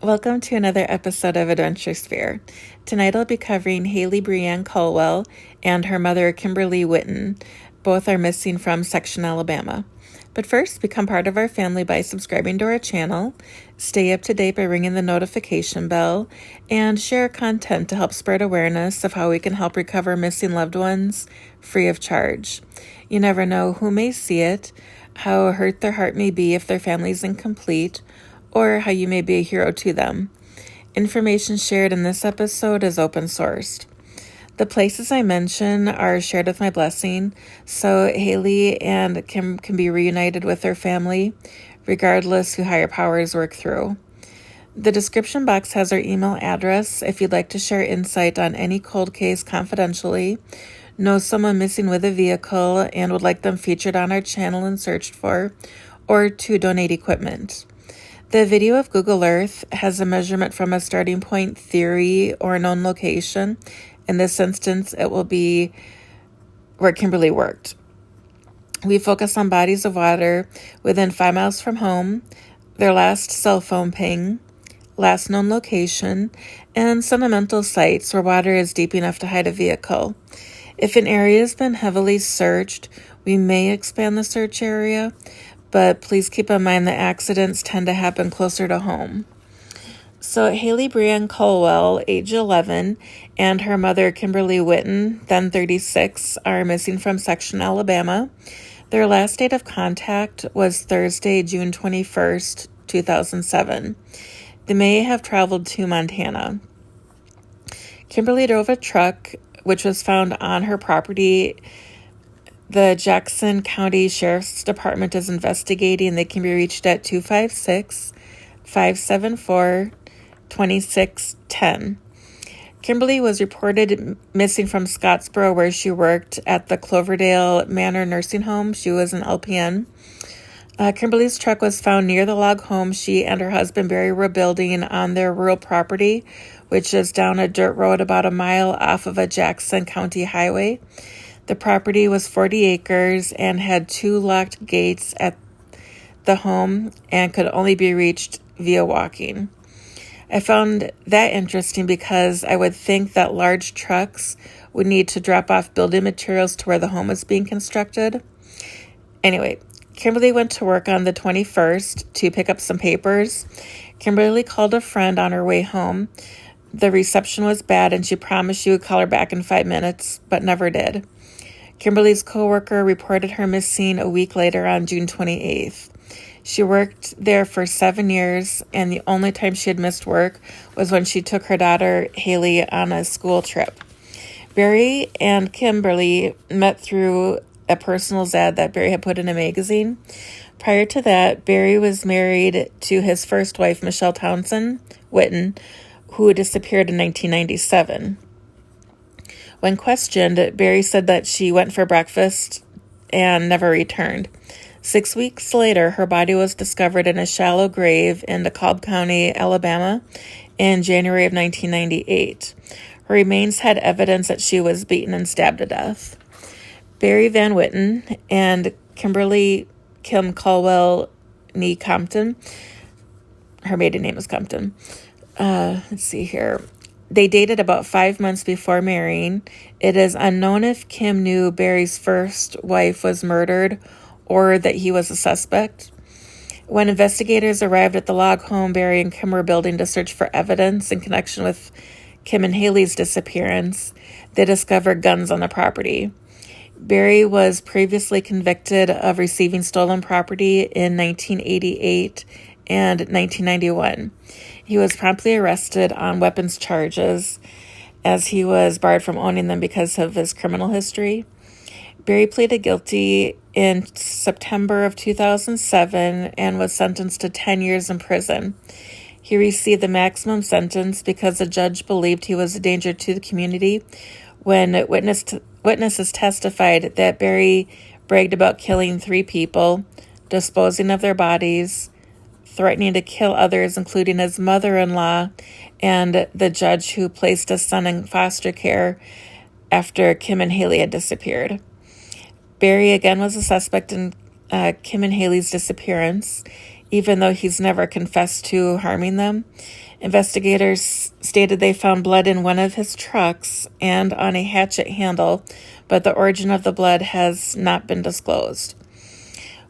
Welcome to another episode of AdventureSphere. Tonight I'll be covering Haleigh Breann Culwell and her mother Kimberly Whitton. Both are missing from Section, Alabama. But first, become part of our family by subscribing to our channel, stay up to date by ringing the notification bell, and share content to help spread awareness of how we can help recover missing loved ones free of charge. You never know who may see it, how hurt their heart may be if their family is incomplete, or how you may be a hero to them. Information shared in this episode is open sourced. The places I mention are shared with my blessing, so Haleigh and Kim can be reunited with their family, regardless who higher powers work through. The description box has our email address if you'd like to share insight on any cold case confidentially, know someone missing with a vehicle and would like them featured on our channel and searched for, or to donate equipment. The video of Google Earth has a measurement from a starting point, theory, or known location. In this instance, it will be where Kimberly worked. We focus on bodies of water within 5 miles from home, their last cell phone ping, last known location, and sentimental sites where water is deep enough to hide a vehicle. If an area has been heavily searched, we may expand the search area, but please keep in mind that accidents tend to happen closer to home. So Haleigh Breann Culwell, age 11, and her mother Kimberly Whitton, then 36, are missing from Section, Alabama. Their last date of contact was Thursday, June 21st, 2007. They may have traveled to Montana. Kimberly drove a truck, which was found on her property. The Jackson County Sheriff's Department is investigating. They can be reached at 256-574-2610. Kimberly was reported missing from Scottsboro, where she worked at the Cloverdale Manor Nursing Home. She was an LPN. Kimberly's truck was found near the log home she and her husband Barry were building on their rural property, which is down a dirt road about a mile off of a Jackson County highway. The property was 40 acres and had 2 locked gates at the home and could only be reached via walking. I found that interesting because I would think that large trucks would need to drop off building materials to where the home was being constructed. Anyway, Kimberly went to work on the 21st to pick up some papers. Kimberly called a friend on her way home. The reception was bad and she promised she would call her back in 5 minutes, but never did. Kimberly's coworker reported her missing a week later on June 28th. She worked there for 7 years, and the only time she had missed work was when she took her daughter Haleigh on a school trip. Barry and Kimberly met through a personals ad that Barry had put in a magazine. Prior to that, Barry was married to his first wife, Michelle Townsend Whitton, who disappeared in 1997. When questioned, Barry said that she went for breakfast and never returned. 6 weeks later, her body was discovered in a shallow grave in DeKalb County, Alabama, in January of 1998. Her remains had evidence that she was beaten and stabbed to death. Barry Van Whitten and Kimberly Kim Culwell nee Compton, her maiden name is Compton. Let's see here. They dated about 5 months before marrying. It is unknown if Kim knew Barry's first wife was murdered or that he was a suspect. When investigators arrived at the log home Barry and Kim were building to search for evidence in connection with Kim and Haleigh's disappearance, they discovered guns on the property. Barry was previously convicted of receiving stolen property in 1988 and 1991. He was promptly arrested on weapons charges as he was barred from owning them because of his criminal history. Barry pleaded guilty in September of 2007 and was sentenced to 10 years in prison. He received the maximum sentence because the judge believed he was a danger to the community when witnesses testified that Barry bragged about killing 3 people, disposing of their bodies, threatening to kill others, including his mother-in-law and the judge who placed his son in foster care after Kim and Haleigh had disappeared. Barry again was a suspect in Kim and Haleigh's disappearance, even though he's never confessed to harming them. Investigators stated they found blood in one of his trucks and on a hatchet handle, but the origin of the blood has not been disclosed.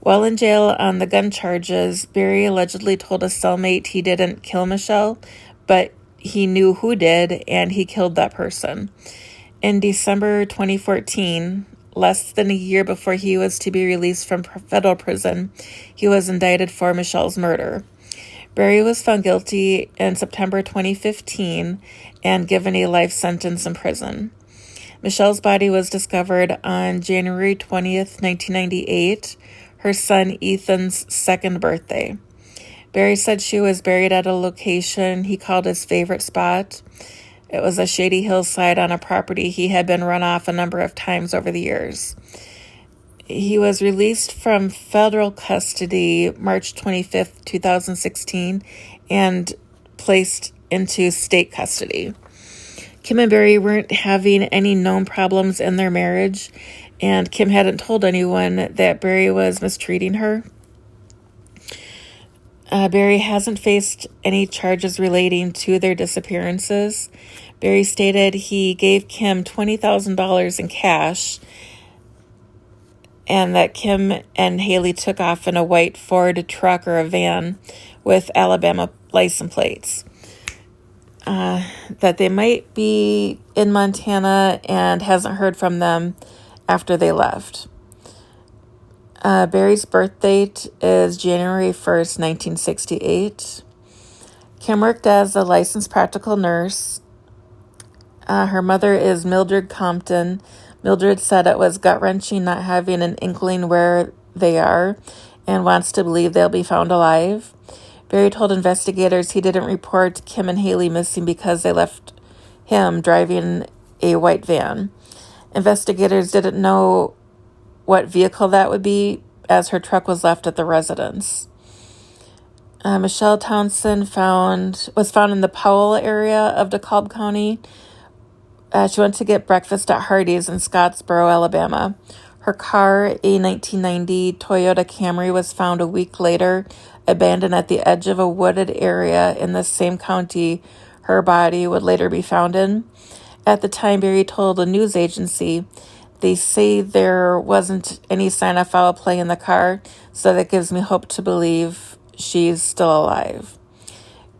While in jail on the gun charges, Barry allegedly told a cellmate he didn't kill Michelle, but he knew who did, and he killed that person. In December 2014, less than a year before he was to be released from federal prison, he was indicted for Michelle's murder. Barry was found guilty in September 2015 and given a life sentence in prison. Michelle's body was discovered on January 20th, 1998, her son Ethan's second birthday. Barry said she was buried at a location he called his favorite spot. It was a shady hillside on a property he had been run off a number of times over the years. He was released from federal custody March 25th, 2016, and placed into state custody. Kim and Barry weren't having any known problems in their marriage, and Kim hadn't told anyone that Barry was mistreating her. Barry hasn't faced any charges relating to their disappearances. Barry stated he gave Kim $20,000 in cash and that Kim and Haleigh took off in a white Ford truck or a van with Alabama license plates. That they might be in Montana and hasn't heard from them after they left. Barry's birth date is January 1st, 1968. Kim worked as a licensed practical nurse. Her mother is Mildred Compton. Mildred said it was gut-wrenching not having an inkling where they are and wants to believe they'll be found alive. Barry told investigators he didn't report Kim and Haleigh missing because they left him driving a white van. Investigators didn't know what vehicle that would be, as her truck was left at the residence. Michelle Townsend was found in the Powell area of DeKalb County. She went to get breakfast at Hardee's in Scottsboro, Alabama. Her car, a 1990 Toyota Camry, was found a week later, abandoned at the edge of a wooded area in the same county her body would later be found in. At the time, Barry told a news agency, "They say there wasn't any sign of foul play in the car, so that gives me hope to believe she's still alive."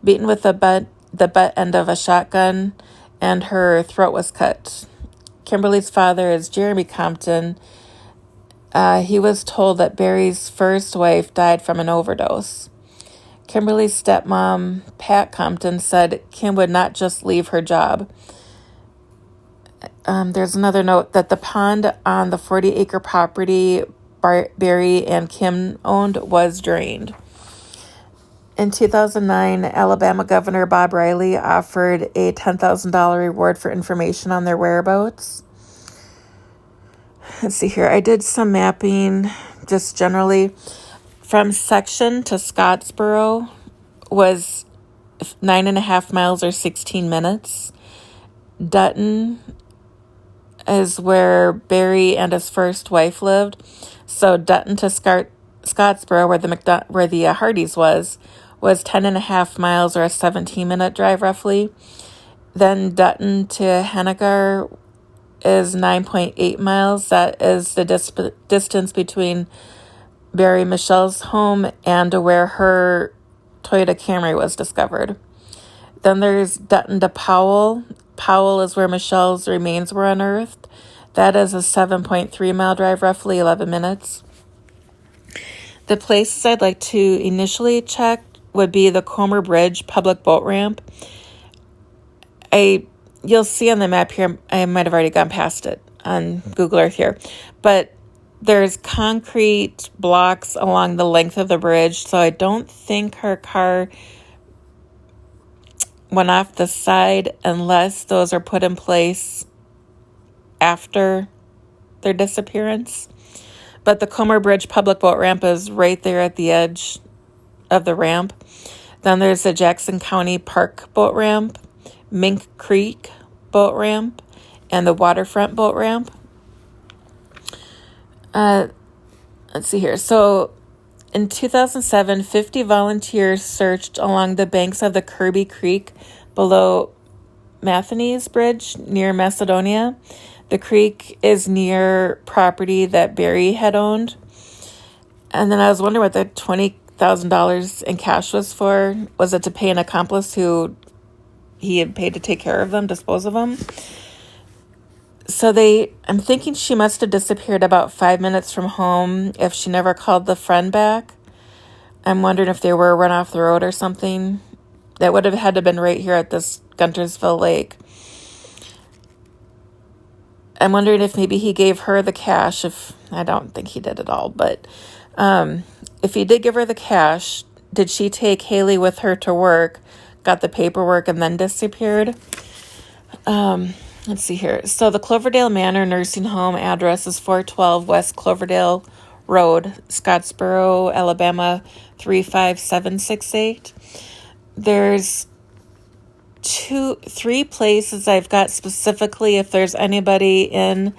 Beaten with the butt end of a shotgun, and her throat was cut. Kimberly's father is Jeremy Compton. He was told that Barry's first wife died from an overdose. Kimberly's stepmom, Pat Compton, said Kim would not just leave her job. There's another note that the pond on the 40-acre property Barry and Kim owned was drained. In 2009, Alabama Governor Bob Riley offered a $10,000 reward for information on their whereabouts. Let's see here. I did some mapping just generally. From Section to Scottsboro was 9.5 miles or 16 minutes. Dutton is where Barry and his first wife lived. So Dutton to Scottsboro, where the Hardee's was 10.5 miles or a 17-minute drive roughly. Then Dutton to Hennigar is 9.8 miles. That is the distance between Barry Michelle's home and where her Toyota Camry was discovered. Then there's Dutton to Powell. Powell is where Michelle's remains were unearthed. That is a 7.3-mile drive, roughly 11 minutes. The places I'd like to initially check would be the Comer Bridge public boat ramp. You'll see on the map here, I might have already gone past it on Google Earth here, but there's concrete blocks along the length of the bridge, so I don't think her car went off the side unless those are put in place after their disappearance. But the Comer Bridge public boat ramp is right there at the edge of the ramp. Then there's the Jackson County Park boat ramp, Mink Creek boat ramp, and the waterfront boat ramp. Let's see here. So In 2007, 50 volunteers searched along the banks of the Kirby Creek below Matheny's Bridge near Macedonia. The creek is near property that Barry had owned. And then I was wondering what the $20,000 in cash was for. Was it to pay an accomplice who he had paid to take care of them, dispose of them? So I'm thinking she must have disappeared about 5 minutes from home if she never called the friend back. I'm wondering if they were run off the road or something. That would have had to have been right here at this Guntersville Lake. I'm wondering if maybe he gave her the cash. I don't think he did at all, but if he did give her the cash, did she take Haleigh with her to work, got the paperwork, and then disappeared? Let's see here. So the Cloverdale Manor Nursing Home address is 412 West Cloverdale Road, Scottsboro, Alabama, 35768. There's 3 places I've got specifically if there's anybody in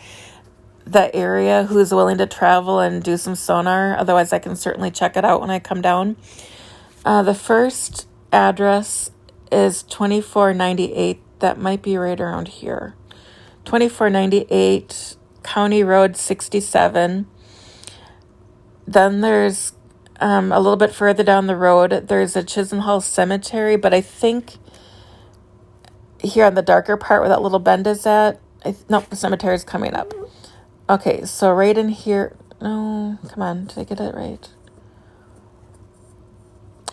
the area who's willing to travel and do some sonar. Otherwise, I can certainly check it out when I come down. The first address is 2498. That might be right around here. 2498 County Road 67. Then there's a little bit further down the road, there's a Chisenhall Cemetery, but I think here on the darker part where that little bend is at, the cemetery is coming up. Okay, so right in here, no, come on, did I get it right?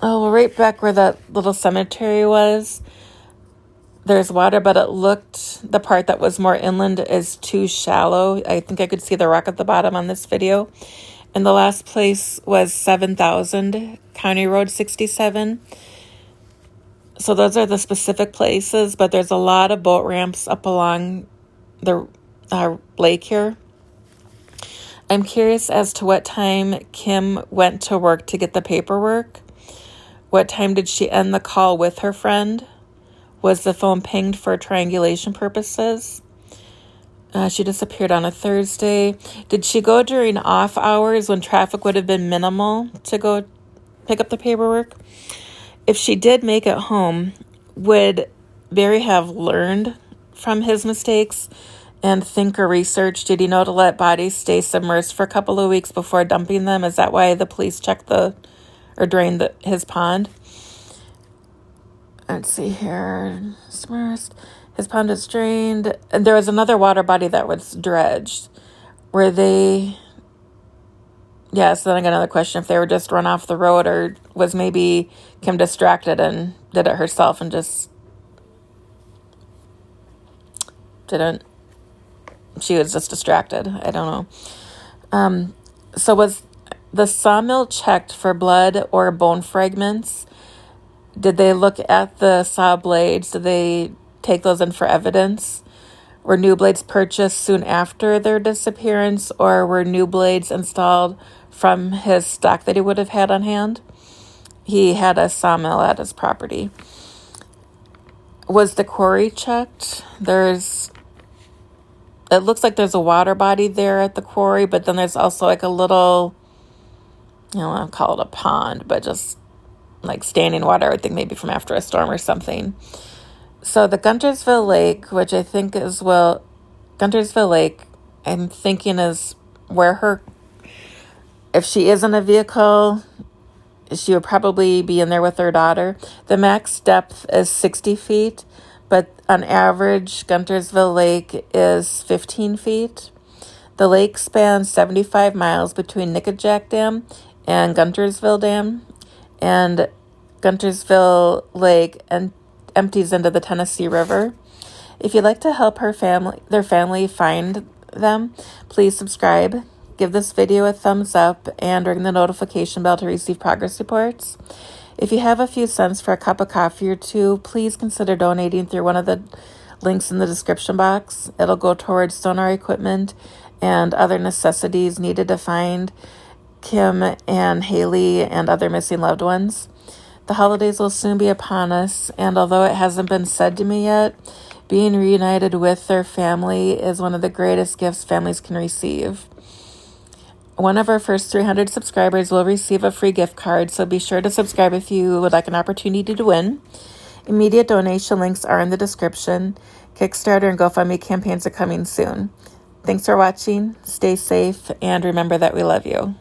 Oh, well, right back where that little cemetery was, there's water, but the part that was more inland is too shallow. I think I could see the rock at the bottom on this video. And the last place was 7000 County Road 67. So those are the specific places, but there's a lot of boat ramps up along the lake here. I'm curious as to what time Kim went to work to get the paperwork. What time did she end the call with her friend? Was the phone pinged for triangulation purposes? She disappeared on a Thursday. Did she go during off hours when traffic would have been minimal to go pick up the paperwork? If she did make it home, would Barry have learned from his mistakes and think or research? Did he know to let bodies stay submerged for a couple of weeks before dumping them? Is that why the police checked drained his pond? Let's see here. Submerged. His pond is drained. And there was another water body that was dredged. Were they... Yeah, so then I got another question. If they were just run off the road, or was maybe Kim distracted and did it herself and just didn't... She was just distracted. I don't know. So was the sawmill checked for blood or bone fragments? Did they look at the saw blades? Did they take those in for evidence? Were new blades purchased soon after their disappearance, or were new blades installed from his stock that he would have had on hand? He had a sawmill at his property. Was the quarry checked? It looks like there's a water body there at the quarry, but then there's also like a little, I'll call it a pond, but just like standing water, I would think maybe from after a storm or something. So the Guntersville Lake, which I think is, Guntersville Lake, I'm thinking is where if she is in a vehicle, she would probably be in there with her daughter. The max depth is 60 feet, but on average, Guntersville Lake is 15 feet. The lake spans 75 miles between Nickajack Dam and Guntersville Dam, and Guntersville Lake empties into the Tennessee River. If you'd like to help their family find them, please subscribe, give this video a thumbs up, and ring the notification bell to receive progress reports. If you have a few cents for a cup of coffee or two, please consider donating through one of the links in the description box. It'll go towards sonar equipment and other necessities needed to find Kim and Haleigh and other missing loved ones. The holidays will soon be upon us, and although it hasn't been said to me yet, being reunited with their family is one of the greatest gifts families can receive. One of our first 300 subscribers will receive a free gift card, so be sure to subscribe if you would like an opportunity to win. Immediate donation links are in the description. Kickstarter and GoFundMe campaigns are coming soon. Thanks for watching. Stay safe, and remember that we love you.